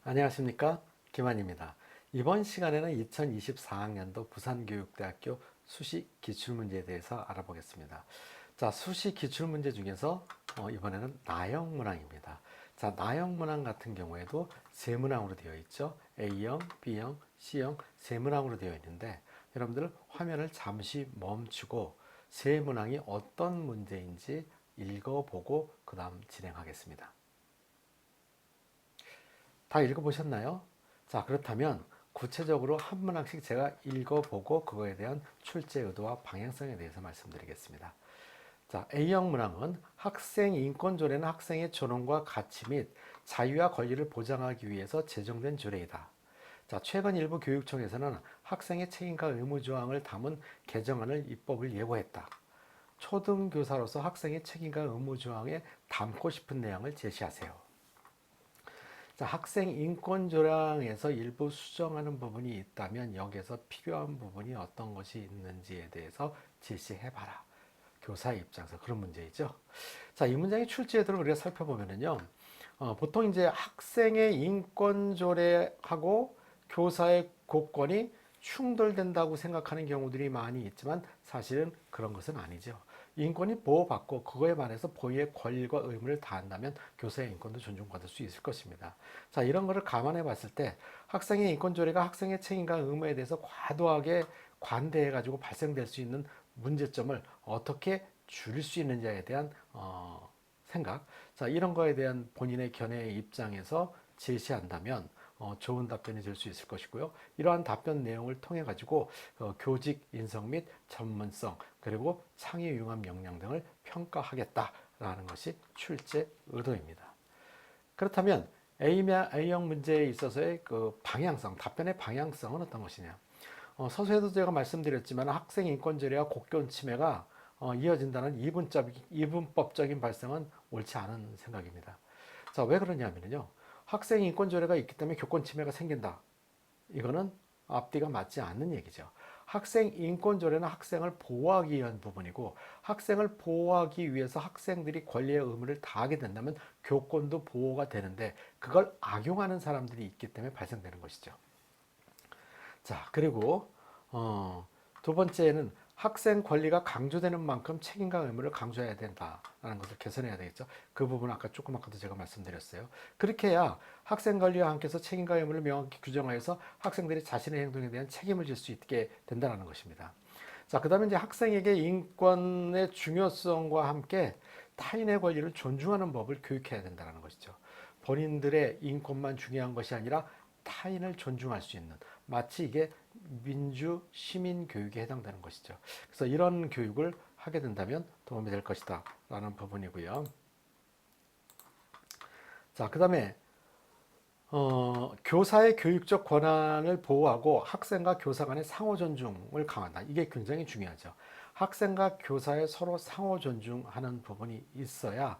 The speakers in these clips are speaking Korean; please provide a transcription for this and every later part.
안녕하십니까? 김한입니다. 이번 시간에는 2024학년도 부산교육대학교 수시 기출문제에 대해서 알아보겠습니다. 자, 수시 기출문제 중에서 이번에는 나형문항입니다. 자, 나형문항 같은 경우에도 세 문항으로 되어 있죠. A형, B형, C형 세 문항으로 되어 있는데 여러분들 화면을 잠시 멈추고 세 문항이 어떤 문제인지 읽어보고 그 다음 진행하겠습니다. 다 읽어보셨나요? 자, 그렇다면 구체적으로 한 문항씩 제가 읽어보고 그거에 대한 출제 의도와 방향성에 대해서 말씀드리겠습니다. 자, A형 문항은 학생 인권 조례는 학생의 존엄과 가치 및 자유와 권리를 보장하기 위해서 제정된 조례이다. 자, 최근 일부 교육청에서는 학생의 책임과 의무 조항을 담은 개정안을 입법을 예고했다. 초등교사로서 학생의 책임과 의무 조항에 담고 싶은 내용을 제시하세요. 자, 학생 인권 조항에서 일부 수정하는 부분이 있다면 여기에서 필요한 부분이 어떤 것이 있는지에 대해서 제시해봐라. 교사의 입장에서 그런 문제이죠. 자, 이 문장의 출제도를 우리가 살펴보면요. 보통 이제 학생의 인권 조례하고 교사의 고권이 충돌된다고 생각하는 경우들이 많이 있지만 사실은 그런 것은 아니죠. 인권이 보호받고 그거에 반해서 본인의 권리와 의무를 다한다면 교사의 인권도 존중받을 수 있을 것입니다. 자, 이런 거를 감안해 봤을 때 학생의 인권 조례가 학생의 책임과 의무에 대해서 과도하게 관대해 가지고 발생될 수 있는 문제점을 어떻게 줄일 수 있는지에 대한 생각. 자, 이런 거에 대한 본인의 견해의 입장에서 제시한다면 좋은 답변이 될 수 있을 것이고요. 이러한 답변 내용을 통해 가지고 교직 인성 및 전문성 그리고 창의 융합 역량 등을 평가하겠다라는 것이 출제 의도입니다. 그렇다면 A형 문제에 있어서의 그 방향성, 답변의 방향성은 어떤 것이냐? 서두에도 제가 말씀드렸지만 학생 인권 조례와 곡견 침해가 이어진다는 이분법적인 발상은 옳지 않은 생각입니다. 자, 왜 그러냐면요. 학생 인권 조례가 있기 때문에 교권 침해가 생긴다. 이거는 앞뒤가 맞지 않는 얘기죠. 학생 인권 조례는 학생을 보호하기 위한 부분이고 학생을 보호하기 위해서 학생들이 권리의 의무를 다하게 된다면 교권도 보호가 되는데 그걸 악용하는 사람들이 있기 때문에 발생되는 것이죠. 자, 그리고 두 번째는 학생 권리가 강조되는 만큼 책임과 의무를 강조해야 된다는 것을 개선해야 되겠죠. 그 부분은 아까도 제가 말씀드렸어요. 그렇게 해야 학생 권리와 함께서 책임과 의무를 명확히 규정하여서 학생들이 자신의 행동에 대한 책임을 질 수 있게 된다는 것입니다. 자, 그 다음에 이제 학생에게 인권의 중요성과 함께 타인의 권리를 존중하는 법을 교육해야 된다는 것이죠. 본인들의 인권만 중요한 것이 아니라 타인을 존중할 수 있는 마치 이게 민주 시민 교육에 해당되는 것이죠. 그래서 이런 교육을 하게 된다면 도움이 될 것이다 라는 부분이고요. 자, 그 다음에 교사의 교육적 권한을 보호하고 학생과 교사 간의 상호 존중을 강화한다. 이게 굉장히 중요하죠. 학생과 교사의 서로 상호 존중하는 부분이 있어야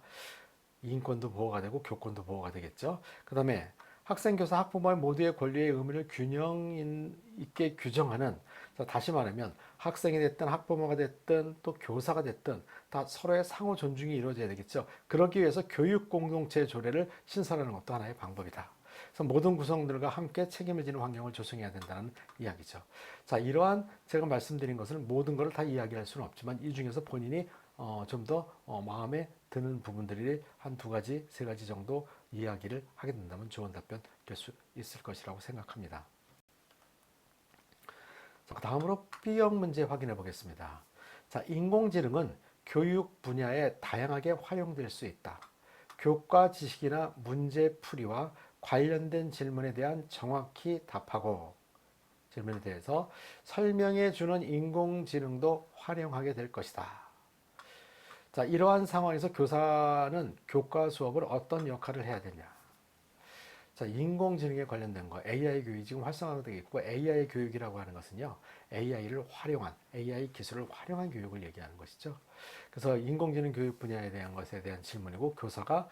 인권도 보호가 되고 교권도 보호가 되겠죠. 그 다음에 학생, 교사, 학부모의 모두의 권리의 의무를 균형 있게 규정하는, 다시 말하면 학생이 됐든 학부모가 됐든 또 교사가 됐든 다 서로의 상호 존중이 이루어져야 되겠죠. 그러기 위해서 교육 공동체 조례를 신설하는 것도 하나의 방법이다. 그래서 모든 구성들과 함께 책임을 지는 환경을 조성해야 된다는 이야기죠. 자, 이러한 제가 말씀드린 것을 모든 것을 다 이야기할 수는 없지만 이 중에서 본인이 좀 더 마음에 드는 부분들이 한 두 가지, 세 가지 정도 이야기를 하게 된다면 좋은 답변 될 수 있을 것이라고 생각합니다. 자, 다음으로 B형 문제 확인해 보겠습니다. 자, 인공지능은 교육 분야에 다양하게 활용될 수 있다. 교과 지식이나 문제 풀이와 관련된 질문에 대한 정확히 답하고 질문에 대해서 설명해 주는 인공지능도 활용하게 될 것이다. 자, 이러한 상황에서 교사는 교과 수업을 어떤 역할을 해야 되냐? 자, 인공지능에 관련된 거, AI 교육이 지금 활성화되고 있고, AI 교육이라고 하는 것은요, AI를 활용한, AI 기술을 활용한 교육을 얘기하는 것이죠. 그래서 인공지능 교육 분야에 대한 것에 대한 질문이고, 교사가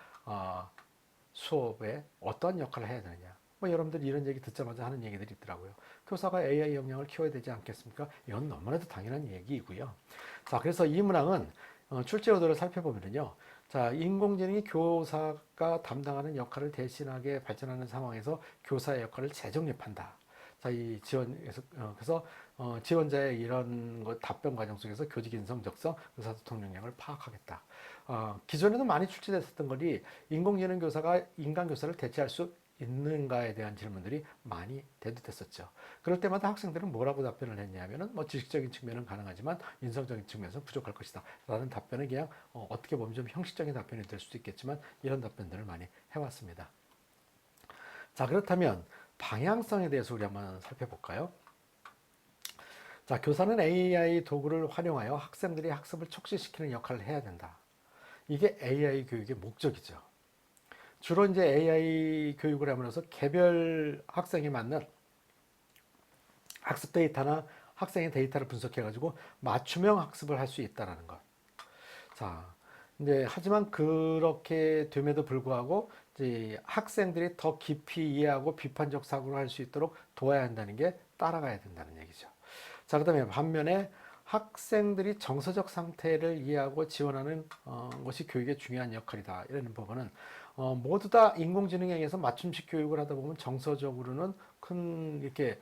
수업에 어떤 역할을 해야 되느냐. 뭐 여러분들이 이런 얘기 듣자마자 하는 얘기들이 있더라고요. 교사가 AI 역량을 키워야 되지 않겠습니까? 이건 너무나도 당연한 얘기이고요. 자, 그래서 이 문항은 출제 의도를 살펴보면요. 자, 인공지능이 교사가 담당하는 역할을 대신하게 발전하는 상황에서 교사의 역할을 재정립한다. 자, 이 지원에서 그래서 지원자의 이런 답변 과정 속에서 교직 인성, 적성, 의사소통 역량을 파악하겠다. 기존에도 많이 출제됐었던 것이 인공지능 교사가 인간 교사를 대체할 수 있는가에 대한 질문들이 많이 대두됐었죠. 그럴 때마다 학생들은 뭐라고 답변을 했냐면은 뭐 지식적인 측면은 가능하지만 인성적인 측면에서 부족할 것이다 라는 답변을 그냥 어떻게 보면 좀 형식적인 답변이 될 수도 있겠지만 이런 답변들을 많이 해왔습니다. 자, 그렇다면 방향성에 대해서 우리 한번 살펴볼까요? 자, 교사는 AI 도구를 활용하여 학생들이 학습을 촉진시키는 역할을 해야 된다. 이게 AI 교육의 목적이죠. 주로 이제 AI 교육을 함으로써 개별 학생에 맞는 학습 데이터나 학생의 데이터를 분석해가지고 맞춤형 학습을 할 수 있다는 것. 자, 이제 하지만 그렇게 됨에도 불구하고 이제 학생들이 더 깊이 이해하고 비판적 사고를 할 수 있도록 도와야 한다는 게 따라가야 된다는 얘기죠. 자, 그다음에 반면에 학생들이 정서적 상태를 이해하고 지원하는 것이 교육의 중요한 역할이다. 이라는 부분은 모두 다 인공지능에 의해서 맞춤식 교육을 하다 보면 정서적으로는 큰 이렇게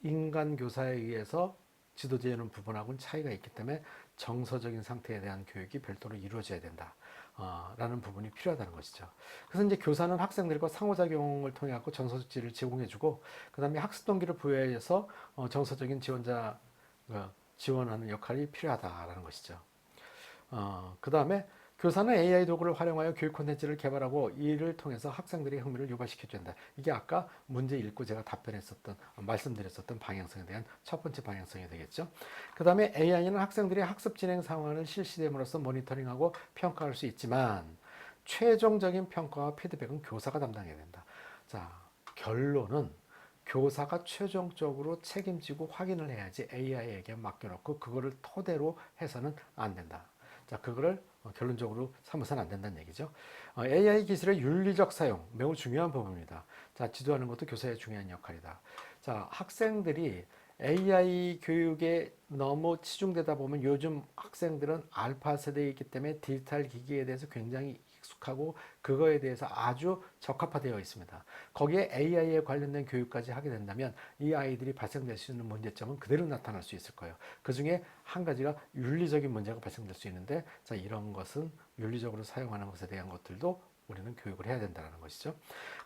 인간 교사에 의해서 지도되는 부분하고는 차이가 있기 때문에 정서적인 상태에 대한 교육이 별도로 이루어져야 된다. 라는 부분이 필요하다는 것이죠. 그래서 이제 교사는 학생들과 상호작용을 통해 갖고 정서적 지를 제공해주고, 그 다음에 학습 동기를 부여해서 정서적인 지원자 지원하는 역할이 필요하다라는 것이죠. 그 다음에 교사는 AI 도구를 활용하여 교육 콘텐츠를 개발하고 이를 통해서 학생들의 흥미를 유발시켜준다. 이게 아까 문제 읽고 제가 답변했었던, 말씀드렸었던 방향성에 대한 첫 번째 방향성이 되겠죠. 그 다음에 AI는 학생들이 학습 진행 상황을 실시됨으로써 모니터링하고 평가할 수 있지만 최종적인 평가와 피드백은 교사가 담당해야 된다. 자, 결론은 교사가 최종적으로 책임지고 확인을 해야지 AI에게 맡겨놓고 그거를 토대로 해서는 안 된다. 자, 그거를 결론적으로 삼아서는 안 된다는 얘기죠. AI 기술의 윤리적 사용 매우 중요한 부분입니다. 자, 지도하는 것도 교사의 중요한 역할이다. 자, 학생들이 AI 교육에 너무 치중되다 보면 요즘 학생들은 알파 세대이기 때문에 디지털 기기에 대해서 굉장히 익숙하고 그거에 대해서 아주 적합화되어 있습니다. 거기에 AI에 관련된 교육까지 하게 된다면 이 아이들이 발생될 수 있는 문제점은 그대로 나타날 수 있을 거예요. 그 중에 한 가지가 윤리적인 문제가 발생될 수 있는데, 자, 이런 것은 윤리적으로 사용하는 것에 대한 것들도 우리는 교육을 해야 된다는 것이죠.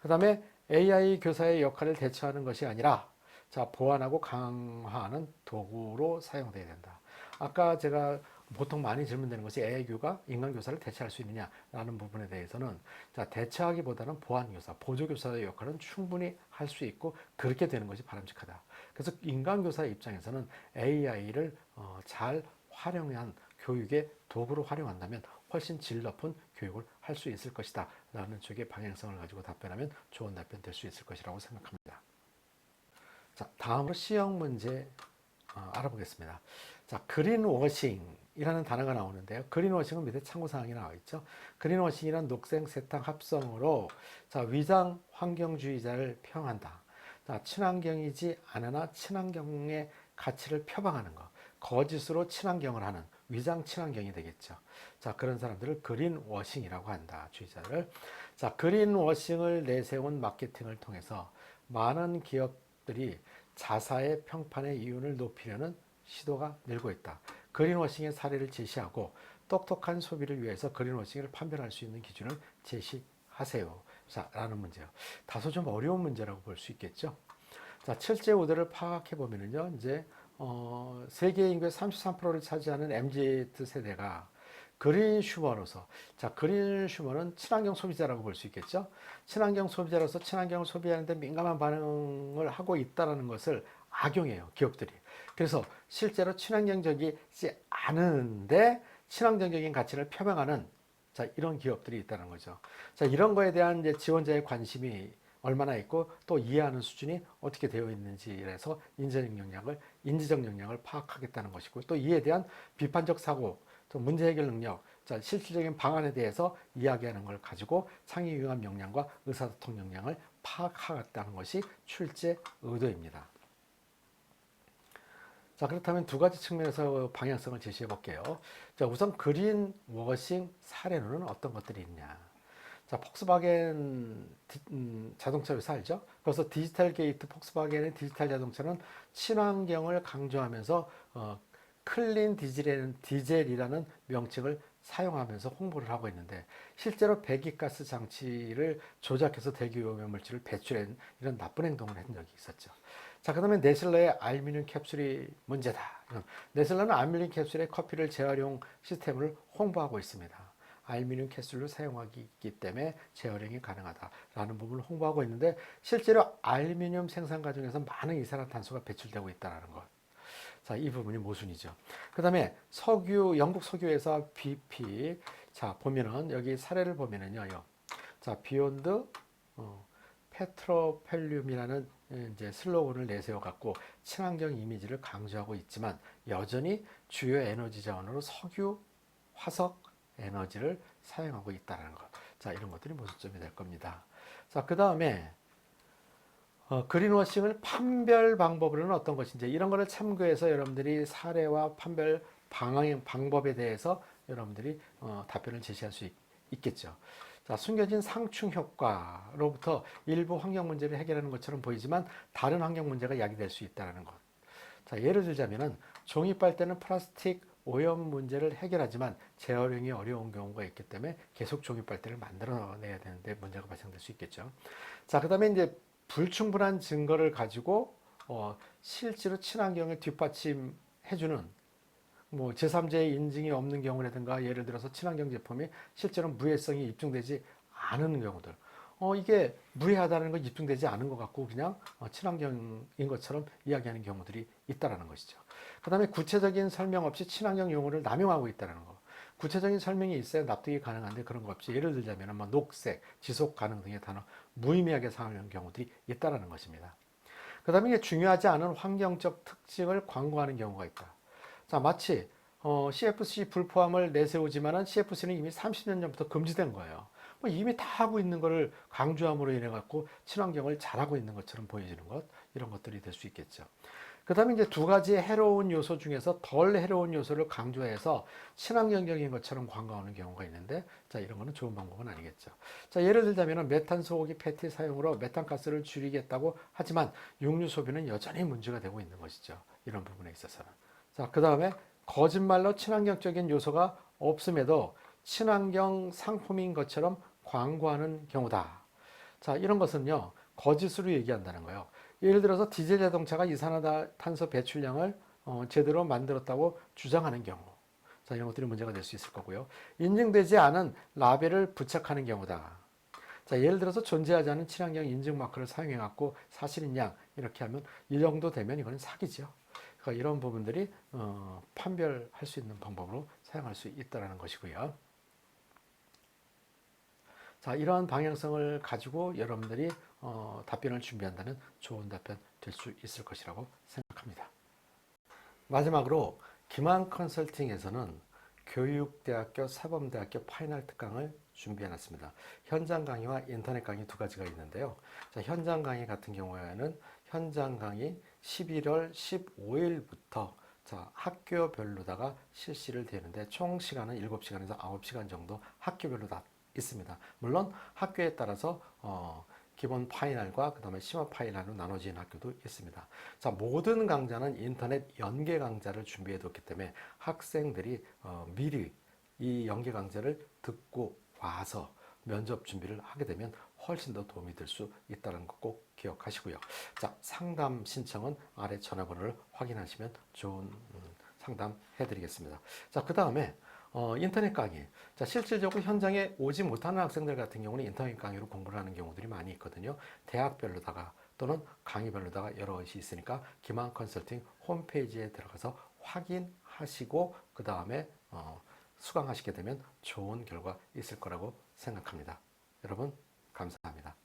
그 다음에 AI 교사의 역할을 대처하는 것이 아니라 자, 보완하고 강화하는 도구로 사용돼야 된다. 아까 제가 보통 많이 질문되는 것이 AI 교가 인간 교사를 대체할 수 있느냐라는 부분에 대해서는 자, 대체하기보다는 보완 교사, 보조 교사의 역할은 충분히 할 수 있고 그렇게 되는 것이 바람직하다. 그래서 인간 교사의 입장에서는 AI를 잘 활용한 교육의 도구로 활용한다면 훨씬 질 높은 교육을 할 수 있을 것이다 라는 쪽의 방향성을 가지고 답변하면 좋은 답변 될 수 있을 것이라고 생각합니다. 자, 다음으로 시형 문제 알아보겠습니다. 자, 그린워싱이라는 단어가 나오는데요. 그린워싱은 밑에 참고사항이 나와 있죠. 그린워싱이란 녹색 세탁 합성으로 자, 위장 환경주의자를 표현한다. 자, 친환경이지 않으나 친환경의 가치를 표방하는 것. 거짓으로 친환경을 하는 위장 친환경이 되겠죠. 자, 그런 사람들을 그린워싱이라고 한다. 주의자를. 자, 그린워싱을 내세운 마케팅을 통해서 많은 기업들이 자사의 평판의 이윤을 높이려는 시도가 늘고 있다. 그린워싱의 사례를 제시하고 똑똑한 소비를 위해서 그린워싱을 판별할 수 있는 기준을 제시하세요. 자, 라는 문제요. 다소 좀 어려운 문제라고 볼 수 있겠죠. 자, 실제 우대를 파악해 보면은요, 이제 세계 인구의 33%를 차지하는 MZ 세대가 그린 슈머로서, 자, 그린 슈머는 친환경 소비자라고 볼 수 있겠죠. 친환경 소비자로서 친환경을 소비하는데 민감한 반응을 하고 있다는 것을 악용해요, 기업들이. 그래서 실제로 친환경적이지 않은데 친환경적인 가치를 표명하는 자, 이런 기업들이 있다는 거죠. 자, 이런 거에 대한 이제 지원자의 관심이 얼마나 있고 또 이해하는 수준이 어떻게 되어 있는지에서 인지적 역량을 파악하겠다는 것이고 또 이에 대한 비판적 사고, 또 문제 해결 능력, 자, 실질적인 방안에 대해서 이야기하는 걸 가지고 창의 융합 역량과 의사소통 역량을 파악하겠다는 것이 출제 의도입니다. 자, 그렇다면 두 가지 측면에서 방향성을 제시해 볼게요. 자, 우선 그린 워싱 사례로는 어떤 것들이 있냐. 자, 폭스바겐 자동차 회사 알죠? 그래서 디지털 게이트 폭스바겐의 디지털 자동차는 친환경을 강조하면서 클린 디젤이라는 명칭을 사용하면서 홍보를 하고 있는데 실제로 배기가스 장치를 조작해서 대기 오염 물질을 배출한 이런 나쁜 행동을 한 적이 있었죠. 자, 그다음에 네슬레의 알루미늄 캡슐이 문제다. 네슬레는 알루미늄 캡슐의 커피를 재활용 시스템을 홍보하고 있습니다. 알루미늄 캡슐을 사용하기 때문에 재활용이 가능하다라는 부분을 홍보하고 있는데 실제로 알루미늄 생산 과정에서 많은 이산화탄소가 배출되고 있다는 것. 자, 이 부분이 모순이죠. 그 다음에 석유, 영국 석유 회사 BP. 자, 보면은 여기 사례를 보면은요. 자, 비욘드 페트로펠륨이라는 이제 슬로건을 내세워 갖고 친환경 이미지를 강조하고 있지만 여전히 주요 에너지 자원으로 석유, 화석 에너지를 사용하고 있다는 것. 자, 이런 것들이 모순점이 될 겁니다. 자, 그 다음에 그린워싱을 판별 방법으로는 어떤 것인지 이런 거를 참고해서 여러분들이 사례와 판별 방법에 대해서 여러분들이 답변을 제시할 수 있겠죠. 자, 숨겨진 상충 효과로부터 일부 환경 문제를 해결하는 것처럼 보이지만 다른 환경 문제가 야기될 수 있다는 것. 자, 예를 들자면은 종이 빨대는 플라스틱 오염 문제를 해결하지만 재활용이 어려운 경우가 있기 때문에 계속 종이 빨대를 만들어내야 되는데 문제가 발생될 수 있겠죠. 자, 그다음에 이제 불충분한 증거를 가지고 실제로 친환경을 뒷받침해주는 뭐 제3자의 인증이 없는 경우라든가 예를 들어서 친환경 제품이 실제로 무해성이 입증되지 않은 경우들. 이게 무해하다는 건 입증되지 않은 것 같고 그냥 친환경인 것처럼 이야기하는 경우들이 있다라는 것이죠. 그 다음에 구체적인 설명 없이 친환경 용어를 남용하고 있다는 거. 구체적인 설명이 있어야 납득이 가능한데 그런 거 없이 예를 들자면 뭐 녹색, 지속 가능 등의 단어 무의미하게 사용하는 경우들이 있다라는 것입니다. 그 다음에 이게 중요하지 않은 환경적 특징을 광고하는 경우가 있다. 자, 마치 CFC 불포함을 내세우지만은 CFC는 이미 30년 전부터 금지된 거예요. 뭐 이미 다 하고 있는 것을 강조함으로 인해 갖고 친환경을 잘하고 있는 것처럼 보여지는 것 이런 것들이 될 수 있겠죠. 그 다음에 이제 두 가지 해로운 요소 중에서 덜 해로운 요소를 강조해서 친환경적인 것처럼 광고하는 경우가 있는데 자, 이런 거는 좋은 방법은 아니겠죠. 자, 예를 들자면 메탄 소고기 패티 사용으로 메탄가스를 줄이겠다고 하지만 육류 소비는 여전히 문제가 되고 있는 것이죠. 이런 부분에 있어서는. 자, 그 다음에 거짓말로 친환경적인 요소가 없음에도 친환경 상품인 것처럼 광고하는 경우다. 자, 이런 것은요, 거짓으로 얘기한다는 거예요. 예를 들어서 디젤 자동차가 이산화탄소 배출량을 제대로 만들었다고 주장하는 경우. 자, 이런 것들이 문제가 될 수 있을 거고요. 인증되지 않은 라벨을 부착하는 경우다. 자, 예를 들어서 존재하지 않은 친환경 인증 마크를 사용해 갖고 사실인 양 이렇게 하면 이 정도 되면 이거는 사기죠. 그러니까 이런 부분들이 판별할 수 있는 방법으로 사용할 수 있다는 것이고요. 자, 이러한 방향성을 가지고 여러분들이 답변을 준비한다면 좋은 답변 될 수 있을 것이라고 생각합니다. 마지막으로 김한 컨설팅에서는 교육대학교, 사범대학교 파이널 특강을 준비해놨습니다. 현장 강의와 인터넷 강의 두 가지가 있는데요. 자, 현장 강의 같은 경우에는 현장 강의 11월 15일부터 자, 학교별로다가 실시를 되는데 총 시간은 7시간에서 9시간 정도 학교별로 다 있습니다. 물론 학교에 따라서 기본 파이널과 그 다음에 심화 파이널로 나눠진 학교도 있습니다. 자, 모든 강좌는 인터넷 연계 강좌를 준비해 뒀기 때문에 학생들이 미리 이 연계 강좌를 듣고 와서 면접 준비를 하게 되면 훨씬 더 도움이 될 수 있다는 거 꼭 기억하시고요. 자, 상담 신청은 아래 전화번호를 확인하시면 좋은 상담 해드리겠습니다. 자, 그 다음에 인터넷 강의. 자, 실질적으로 현장에 오지 못하는 학생들 같은 경우는 인터넷 강의로 공부를 하는 경우들이 많이 있거든요. 대학별로다가 또는 강의별로다가 여러 것이 있으니까 김한 컨설팅 홈페이지에 들어가서 확인하시고 그 다음에 수강하시게 되면 좋은 결과 있을 거라고 생각합니다. 여러분 감사합니다.